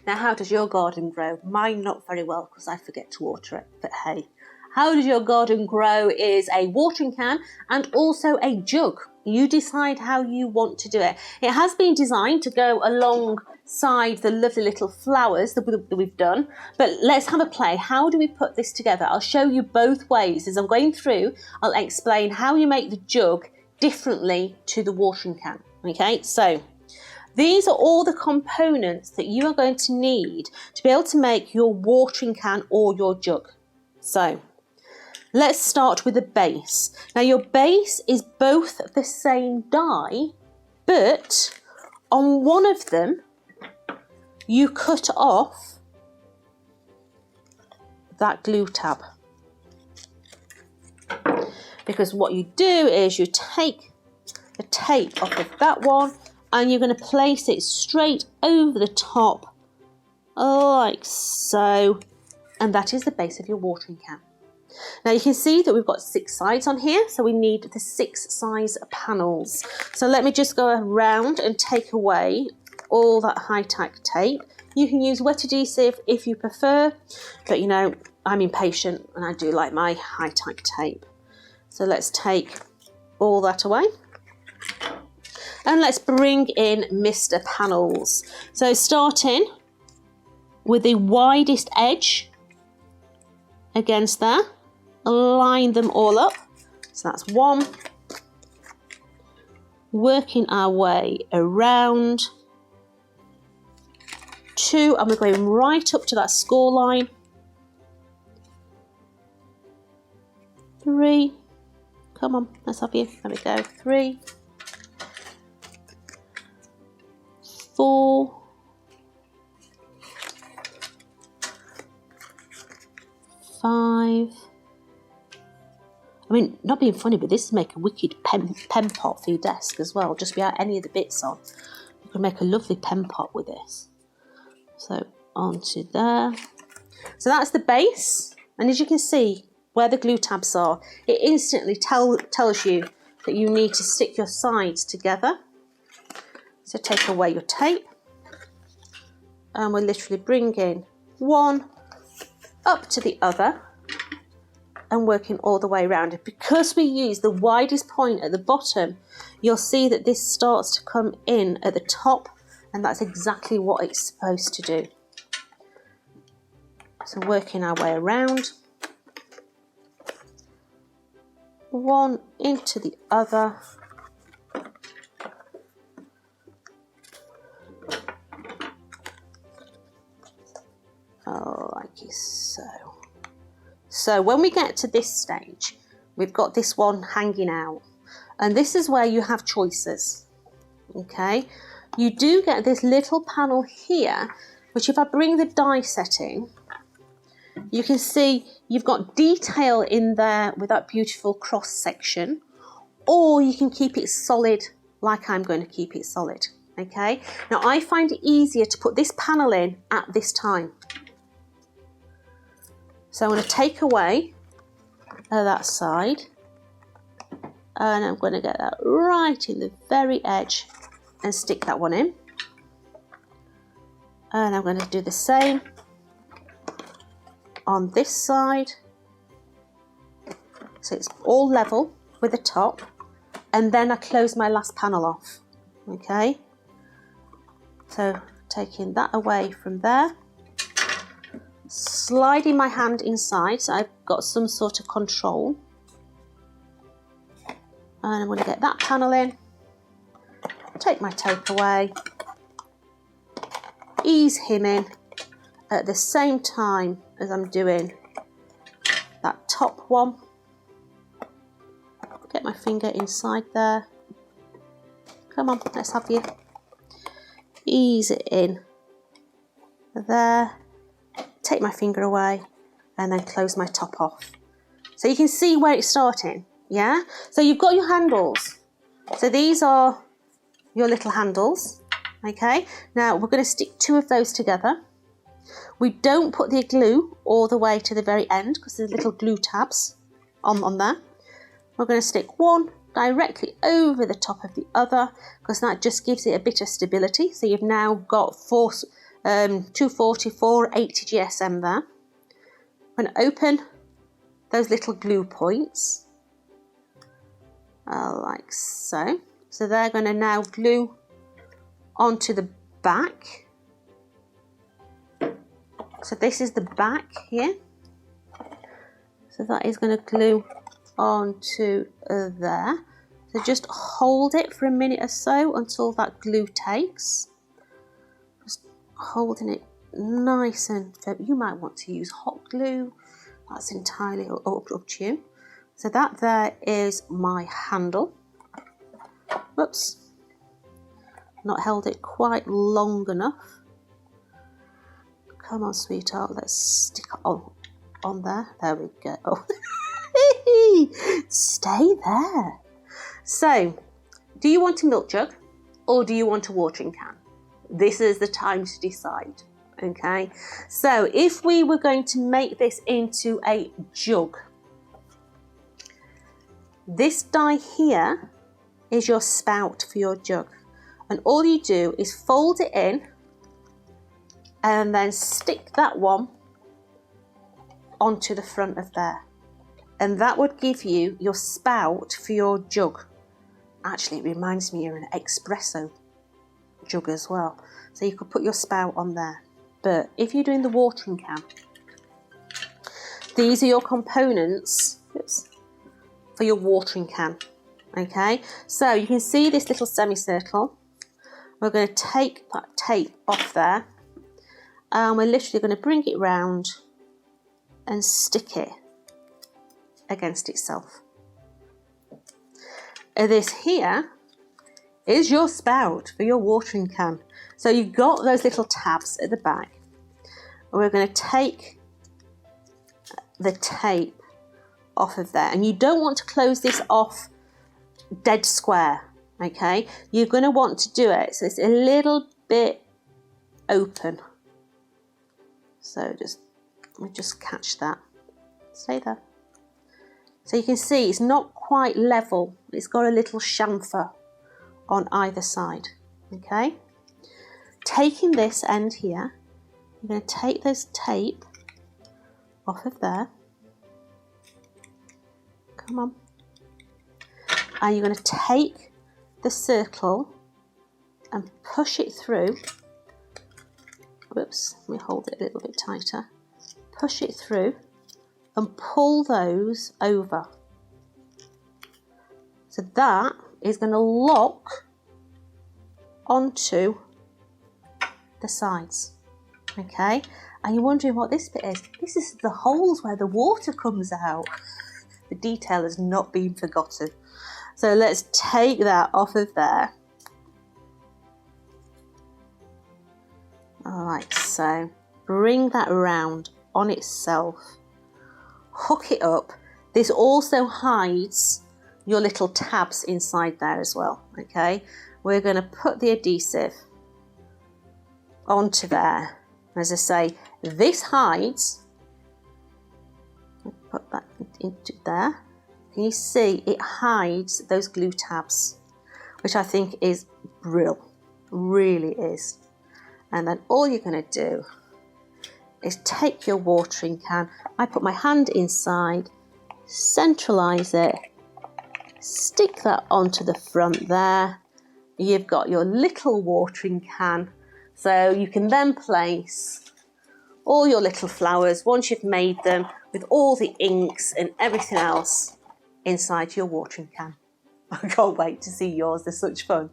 Now, how does your garden grow? Mine not very well because I forget to water it, but hey. How does your garden grow is a watering can and also a jug. You decide how you want to do it. It has been designed to go alongside the lovely little flowers that we've done, but let's have a play. How do we put this together? I'll show you both ways. As I'm going through, I'll explain how you make the jug differently to the watering can. Okay, so these are all the components that you are going to need to be able to make your watering can or your jug. So let's start with the base. Now your base is both the same die, but on one of them you cut off that glue tab. Because what you do is you take the tape off of that one and you're going to place it straight over the top like so, and that is the base of your watering can. Now you can see that we've got 6 sides on here, so we need the 6 size panels. So let me just go around and take away all that high-tack tape. You can use wet adhesive if you prefer, but you know, I'm impatient and I do like my high-tack tape. So let's take all that away. And let's bring in Mr. Panels. So starting with the widest edge against there, line them all up. So that's 1. Working our way around. 2, and we're going right up to that score line. 3. Come on, let's have you. There we go. 3. 4. 5. I mean, not being funny, but this is make a wicked pen pot for your desk as well, just without any of the bits on. You can make a lovely pen pot with this. So onto there. So that's the base, and as you can see where the glue tabs are, it instantly tells you that you need to stick your sides together. So take away your tape, and we're literally bringing one up to the other and working all the way around it. Because we use the widest point at the bottom, you'll see that this starts to come in at the top, and that's exactly what it's supposed to do. So working our way around, one into the other. Oh, like so. So when we get to this stage, we've got this one hanging out, and this is where you have choices. Okay, you do get this little panel here, which if I bring the die setting, you can see you've got detail in there with that beautiful cross section, or you can keep it solid like I'm going to keep it solid. Okay, now I find it easier to put this panel in at this time. So I'm going to take away that side, and I'm going to get that right in the very edge and stick that one in. And I'm going to do the same on this side, so it's all level with the top, and then I close my last panel off. Okay, so taking that away from there, sliding my hand inside so I've got some sort of control, and I'm going to get that panel in, take my tape away, ease him in at the same time as I'm doing that top one. Get my finger inside there. Come on, let's have you. Ease it in there. Take my finger away and then close my top off. So you can see where it's starting, yeah? So you've got your handles. So these are your little handles, okay? Now we're going to stick 2 of those together. We don't put the glue all the way to the very end because there's little glue tabs on there. We're going to stick one directly over the top of the other because that just gives it a bit of stability. So you've now got 4 240, 480 GSM there. I'm going to open those little glue points, like so. So they're going to now glue onto the back. So this is the back here. So that is going to glue onto there. So just hold it for a minute or so until that glue takes. Just holding it nice and firm. You might want to use hot glue. That's entirely up to you. So that there is my handle. Whoops. Not held it quite long enough. Come on, sweetheart. Let's stick it on there. There we go. Stay there. So, do you want a milk jug or do you want a watering can? This is the time to decide, okay? So, if we were going to make this into a jug, this die here is your spout for your jug. And all you do is fold it in and then stick that one onto the front of there. And that would give you your spout for your jug. Actually, it reminds me of an espresso jug as well. So you could put your spout on there. But if you're doing the watering can, these are your components for your watering can. Okay, so you can see this little semicircle. We're going to take that tape off there. And we're literally going to bring it round and stick it against itself. This here is your spout for your watering can. So you've got those little tabs at the back. We're going to take the tape off of there. And you don't want to close this off dead square, okay? You're going to want to do it so it's a little bit open. So just catch that. Stay there. So you can see it's not quite level. It's got a little chamfer on either side, okay? Taking this end here, you're going to take this tape off of there. Come on. And you're going to take the circle and push it through. Whoops, let me hold it a little bit tighter. Push it through and pull those over. So that is going to lock onto the sides, okay? And you're wondering what this bit is. This is the holes where the water comes out. The detail has not been forgotten. So let's take that off of there. Like so. Bring that around on itself. Hook it up. This also hides your little tabs inside there as well, okay? We're going to put the adhesive onto there. As I say, this hides. Put that into there. Can you see it hides those glue tabs, which I think is brilliant, really is. And then all you're going to do is take your watering can. I put my hand inside, centralise it, stick that onto the front there. You've got your little watering can, so you can then place all your little flowers once you've made them with all the inks and everything else inside your watering can. I can't wait to see yours, they're such fun.